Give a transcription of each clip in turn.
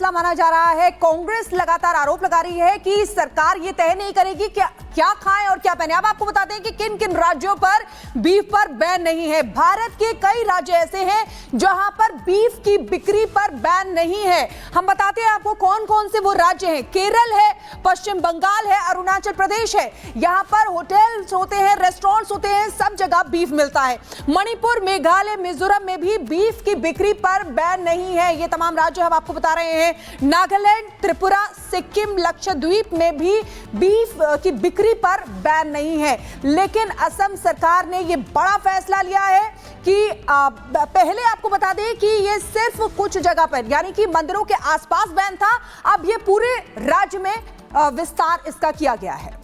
फैसला माना जा रहा है। कांग्रेस लगातार आरोप लगा रही है कि सरकार ये तय नहीं करेगी क्या खाएं और क्या पहने। अब आपको बताते हैं कि किन किन राज्यों पर बीफ पर बैन नहीं है। भारत के कई राज्य ऐसे हैं जहां पर बीफ की बिक्री पर बैन नहीं है। हम बताते हैं आपको कौन कौन से वो राज्य हैं। केरल है, पश्चिम बंगाल है, अरुणाचल प्रदेश है। यहां पर होटल्स होते हैं, रेस्टोरेंट्स होते हैं, सब जगह बीफ मिलता है। मणिपुर, मेघालय, मिजोरम में भी बीफ की बिक्री पर बैन नहीं है। ये तमाम राज्य हम आपको बता रहे हैं। नागालैंड, त्रिपुरा, सिक्किम, लक्षद्वीप में भी बीफ की बिक्री पर बैन नहीं है। लेकिन असम सरकार ने यह बड़ा फैसला लिया है कि पहले आपको बता दें कि ये सिर्फ कुछ जगह पर यानी कि मंदिरों के आसपास बैन था, अब ये पूरे राज्य में विस्तार इसका किया गया है।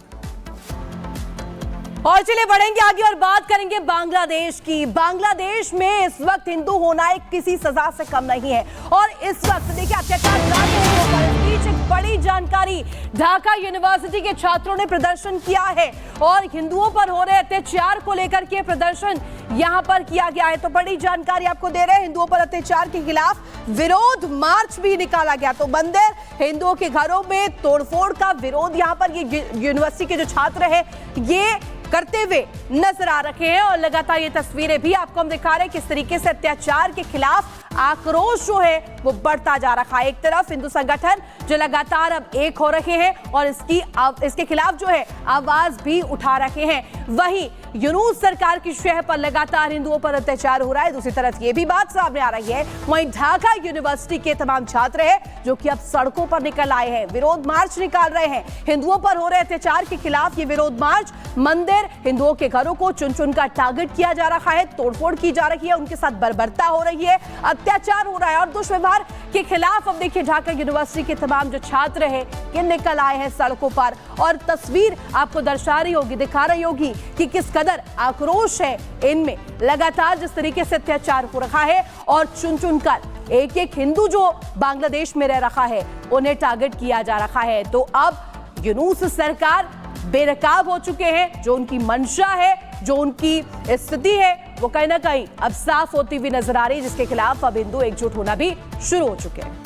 और चलिए बढ़ेंगे आगे और बात करेंगे बांग्लादेश की। बांग्लादेश में इस वक्त हिंदू होना एक किसी सजा से कम नहीं है और इस वक्त देखिए अत्याचार जारी है। बीच एक बड़ी जानकारी, ढाका यूनिवर्सिटी के छात्रों ने प्रदर्शन किया है और हिंदुओं पर हो रहे अत्याचार को लेकर के प्रदर्शन यहां पर किया गया है। तो बड़ी जानकारी आपको दे रहे हैं, हिंदुओं पर अत्याचार के खिलाफ विरोध मार्च भी निकाला गया। तो मंदिर, हिंदुओं के घरों में तोड़फोड़ का विरोध यहां पर ये यूनिवर्सिटी के जो छात्र है ये करते हुए नजर आ रहे हैं और लगातार ये तस्वीरें भी आपको हम दिखा रहे हैं किस तरीके से अत्याचार के खिलाफ आक्रोश जो है वो बढ़ता जा रहा है। एक तरफ हिंदू संगठन जो लगातार अब एक हो रहे हैं और इसके खिलाफ जो है आवाज भी उठा रहे हैं, वहीं यूनूस सरकार की शह पर लगातार हिंदुओं पर अत्याचार हो रहा है। दूसरी तरफ ये भी बात सामने आ रही है, वहीं ढाका यूनिवर्सिटी के तमाम छात्र हैं जो कि अब सड़कों पर निकल आए हैं, विरोध मार्च निकाल रहे हैं। हिंदुओं पर हो रहे अत्याचार के खिलाफ ये विरोध मार्च, मंदिर, हिंदुओं के घरों को चुन चुन कर टारगेट किया जा रहा है, तोड़फोड़ की जा रही है, उनके साथ बर्बरता हो रही है, अत्याचार हो रहा है और दुष्व्यवहार के खिलाफ अब देखिए ढाका यूनिवर्सिटी के तमाम जो छात्र हैं ये निकल आए हैं सड़कों पर। और तस्वीर आपको दर्शा रही होगी, दिखा रही होगी कि किस कदर आक्रोश है इनमें। लगातार जिस तरीके से अत्याचार हो रहा है और चुन चुन कर एक एक हिंदू जो बांग्लादेश में रह रहा है उन्हें टारगेट किया जा रहा है। तो अब यूनूस सरकार बेनकाब हो चुके हैं। जो उनकी मंशा है, जो उनकी स्थिति है वो कहीं ना कहीं अब साफ होती हुई नजर आ रही है, जिसके खिलाफ अब हिंदू एकजुट होना भी शुरू हो चुके हैं।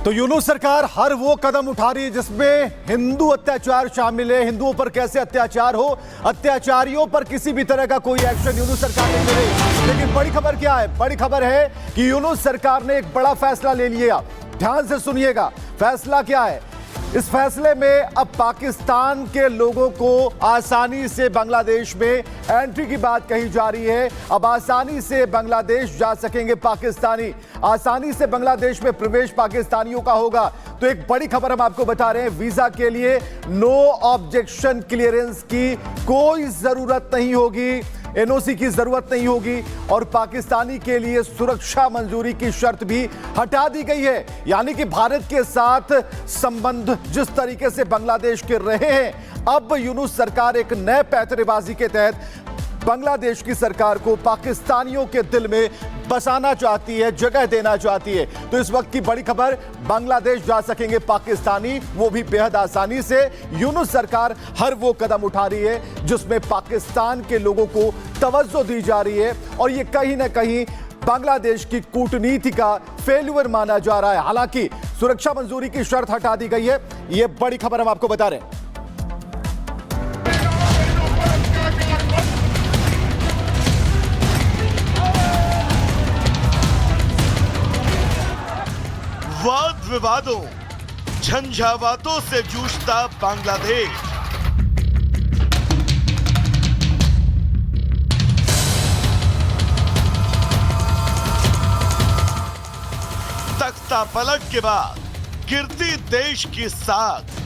तो यूनूस सरकार हर वो कदम उठा रही है जिसमें हिंदू अत्याचार शामिल है। हिंदुओं पर कैसे अत्याचार हो, अत्याचारियों पर किसी भी तरह का कोई एक्शन यूनूस सरकार नहीं ले रही। लेकिन बड़ी खबर क्या है? बड़ी खबर है कि यूनूस सरकार ने एक बड़ा फैसला ले लिया। ध्यान से सुनिएगा, फैसला क्या है। इस फैसले में अब पाकिस्तान के लोगों को आसानी से बांग्लादेश में एंट्री की बात कही जा रही है। अब आसानी से बांग्लादेश जा सकेंगे पाकिस्तानी, आसानी से बांग्लादेश में प्रवेश पाकिस्तानियों का होगा। तो एक बड़ी खबर हम आपको बता रहे हैं, वीजा के लिए नो ऑब्जेक्शन क्लियरेंस की कोई जरूरत नहीं होगी, एनओसी की जरूरत नहीं होगी और पाकिस्तानी के लिए सुरक्षा मंजूरी की शर्त भी हटा दी गई है। यानी कि भारत के साथ संबंध जिस तरीके से बांग्लादेश के रहे हैं, अब यूनूस सरकार एक नए पैंतरेबाजी के तहत बांग्लादेश की सरकार को पाकिस्तानियों के दिल में बसाना चाहती है, जगह देना चाहती है। तो इस वक्त की बड़ी खबर, बांग्लादेश जा सकेंगे पाकिस्तानी, वो भी बेहद आसानी से। यूनूस सरकार हर वो कदम उठा रही है जिसमें पाकिस्तान के लोगों को तवज्जो दी जा रही है और ये कहीं ना कहीं बांग्लादेश की कूटनीति का फेल्यूर माना जा रहा है। हालांकि सुरक्षा मंजूरी की शर्त हटा दी गई है। ये बड़ी खबर हम आपको बता रहे हैं। वाद विवादों, झंझावातों से जूझता बांग्लादेश। तख्ता पलट के बाद गिरती देश की साख।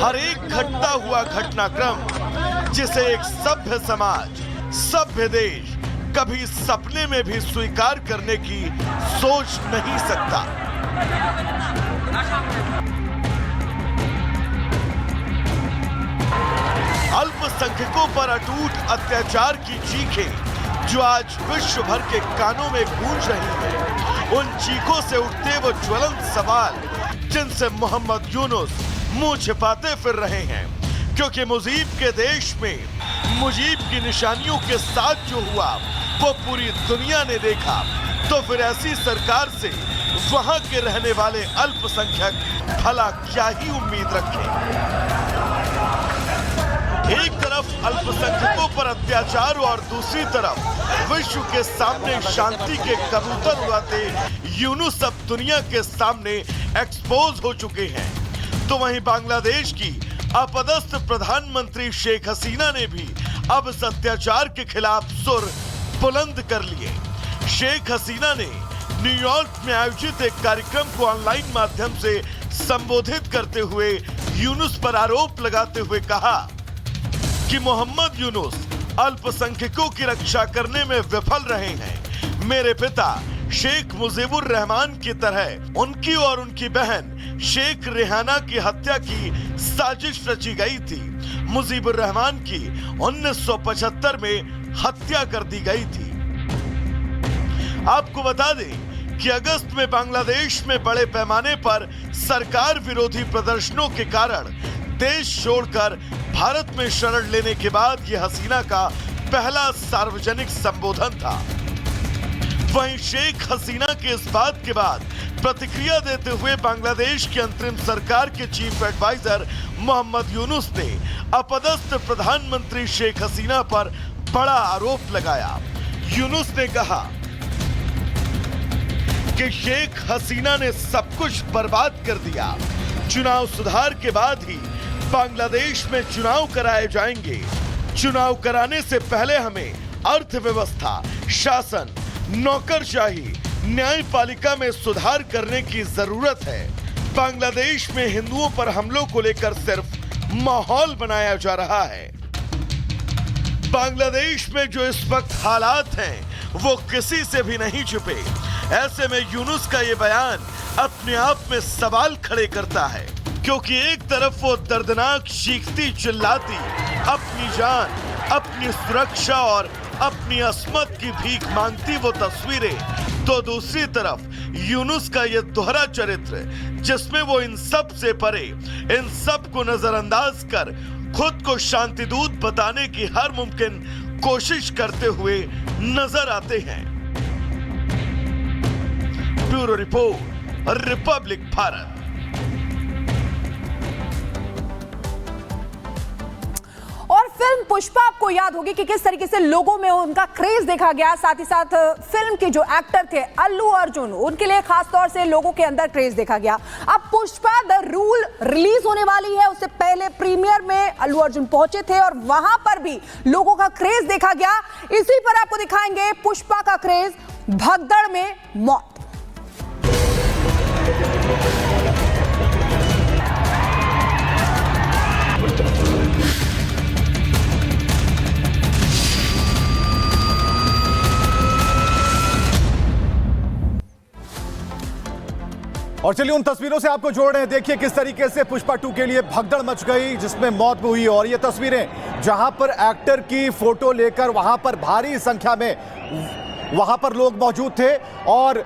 हर एक घटता हुआ घटनाक्रम जिसे एक सभ्य समाज, सभ्य देश कभी सपने में भी स्वीकार करने की सोच नहीं सकता। अल्पसंख्यकों पर अटूट अत्याचार की चीखें जो आज विश्व भर के कानों में गूंज रही है, उन चीखों से उठते वो ज्वलंत सवाल जिनसे मोहम्मद यूनुस मुंह छिपाते फिर रहे हैं। क्योंकि मुजीब के देश में मुजीब की निशानियों के साथ जो हुआ वो पूरी दुनिया ने देखा, तो फिर ऐसी सरकार से वहां के रहने वाले अल्पसंख्यक भला क्या ही उम्मीद रखें। एक तरफ अल्पसंख्यकों पर अत्याचार और दूसरी तरफ विश्व के सामने शांति के कबूतर उड़ाते यूनुस अब दुनिया के सामने एक्सपोज हो चुके हैं। तो वहीं बांग्लादेश की अपदस्थ प्रधानमंत्री शेख हसीना ने भी अब इस अत्याचार के खिलाफ सुर बुलंद कर लिए। शेख हसीना ने न्यूयॉर्क में आयोजित एक कार्यक्रम को ऑनलाइन माध्यम से संबोधित करते हुए यूनुस पर आरोप लगाते हुए कहा कि मोहम्मद यूनुस अल्पसंख्यकों की रक्षा करने में विफल रहे हैं। मेरे पिता शेख मुजीबुर रहमान की तरह उनकी और उनकी बहन शेख रेहाना की हत्या की साजिश रची गई थी। मुजीबुर रहमान की 1975 में हत्या कर दी गई थी। आपको बता दें कि अगस्त में बांग्लादेश में बड़े पैमाने पर सरकार विरोधी प्रदर्शनों के कारण देश छोड़कर भारत में शरण लेने के बाद यह हसीना का पहला सार्वजनिक संबोधन था। वहीं शेख हसीना के इस बात के बाद प्रतिक्रिया देते हुए बांग्लादेश की अंतरिम सरकार के चीफ एडवाइजर मोहम्मद यूनुस ने अपदस्थ प्रधानमंत्री शेख हसीना पर बड़ा आरोप लगाया। यूनुस ने कहा कि शेख हसीना ने सब कुछ बर्बाद कर दिया। चुनाव सुधार के बाद ही बांग्लादेश में चुनाव कराए जाएंगे। चुनाव कराने से पहले हमें अर्थव्यवस्था, शासन, नौकरशाही, न्यायपालिका में सुधार करने की जरूरत है। बांग्लादेश में हिंदुओं पर हमलों को लेकर सिर्फ माहौल बनाया जा रहा है। बांग्लादेश में जो इस वक्त हालात हैं वो किसी से भी नहीं छुपे। ऐसे में यूनुस का ये बयान अपने आप में सवाल खड़े करता है, क्योंकि एक तरफ वो दर्दनाक चीखती चिल्लाती अपनी जान, अपनी सुरक्षा और अपनी अस्मत की भीख मांगती वो तस्वीरें, तो दूसरी तरफ यूनुस का ये दोहरा चरित्र जिसमें वो इन सब से परे, इन सब को नजरअंदाज कर खुद को शांतिदूत बताने की हर मुमकिन कोशिश करते हुए नजर आते हैं। Bureau report, Republic Bharat. और फिल्म पुष्पा आपको याद होगी कि किस तरीके से लोगों में उनका क्रेज देखा गया। साथ ही साथ फिल्म के जो एक्टर थे अल्लू अर्जुन, उनके लिए खास तौर से लोगों के अंदर क्रेज देखा गया। अब पुष्पा द रूल रिलीज होने वाली है। उससे पहले प्रीमियर में अल्लू अर्जुन पहुंचे थे और वहां पर भी लोगों का क्रेज देखा गया। इसी पर आपको दिखाएंगे पुष्पा का क्रेज, भगदड़ में मौत। और चलिए उन तस्वीरों से आपको जोड़ रहे हैं। देखिए किस तरीके से पुष्पा 2 के लिए भगदड़ मच गई, जिसमें मौत भी हुई। और ये तस्वीरें जहां पर एक्टर की फोटो लेकर वहां पर भारी संख्या में वहां पर लोग मौजूद थे और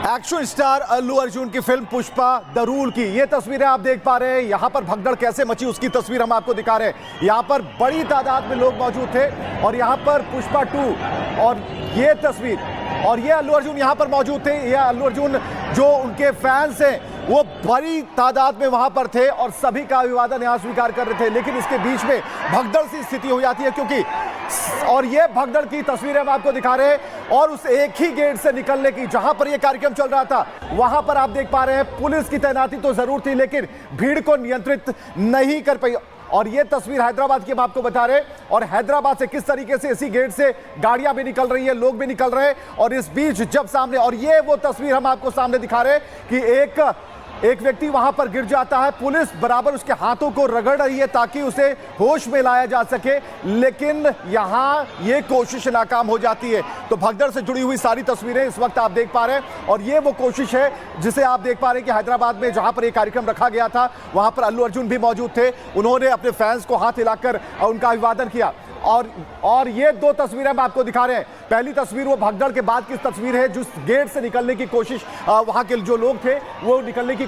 एक्शन स्टार अल्लू अर्जुन की फिल्म पुष्पा द रूल की ये तस्वीरें आप देख पा रहे हैं। यहां पर भगदड़ कैसे मची उसकी तस्वीर हम आपको दिखा रहे हैं। यहां पर बड़ी तादाद में लोग मौजूद थे और यहां पर पुष्पा 2 और ये तस्वीर और ये अल्लू अर्जुन यहां पर मौजूद थे। ये अल्लू अर्जुन जो उनके फैंस हैं वो बड़ी तादाद में वहां पर थे और सभी का अभिवादन यहां स्वीकार कर रहे थे। लेकिन इसके बीच में भगदड़ सी स्थिति हो जाती है, क्योंकि और ये भगदड़ की तस्वीरें हम आपको दिखा रहे हैं। और उस एक ही गेट से निकलने की, जहां पर यह कार्यक्रम चल रहा था, वहां पर आप देख पा रहे हैं पुलिस की तैनाती तो जरूर थी, लेकिन भीड़ को नियंत्रित नहीं कर पाई। और ये तस्वीर हैदराबाद की हम आपको बता रहे हैं और हैदराबाद से किस तरीके से इसी गेट से गाड़ियां भी निकल रही है, लोग भी निकल रहे हैं। और इस बीच जब सामने, और ये वो तस्वीर हम आपको सामने दिखा रहे हैं कि एक व्यक्ति वहां पर गिर जाता है, पुलिस बराबर उसके हाथों को रगड़ रही है ताकि उसे होश में लाया जा सके, लेकिन यहां ये कोशिश नाकाम हो जाती है। तो भगदड़ से जुड़ी हुई सारी तस्वीरें इस वक्त आप देख पा रहे हैं और ये वो कोशिश है जिसे आप देख पा रहे हैं कि हैदराबाद में जहां पर एक कार्यक्रम रखा गया था वहां पर अल्लू अर्जुन भी मौजूद थे। उन्होंने अपने फैंस को हाथ हिलाकर उनका अभिवादन किया और ये दो तस्वीरें हम आपको दिखा रहे हैं। पहली तस्वीर वो भगदड़ के बाद की तस्वीर है, जिस गेट से निकलने की कोशिश वहां के जो लोग थे वो निकलने की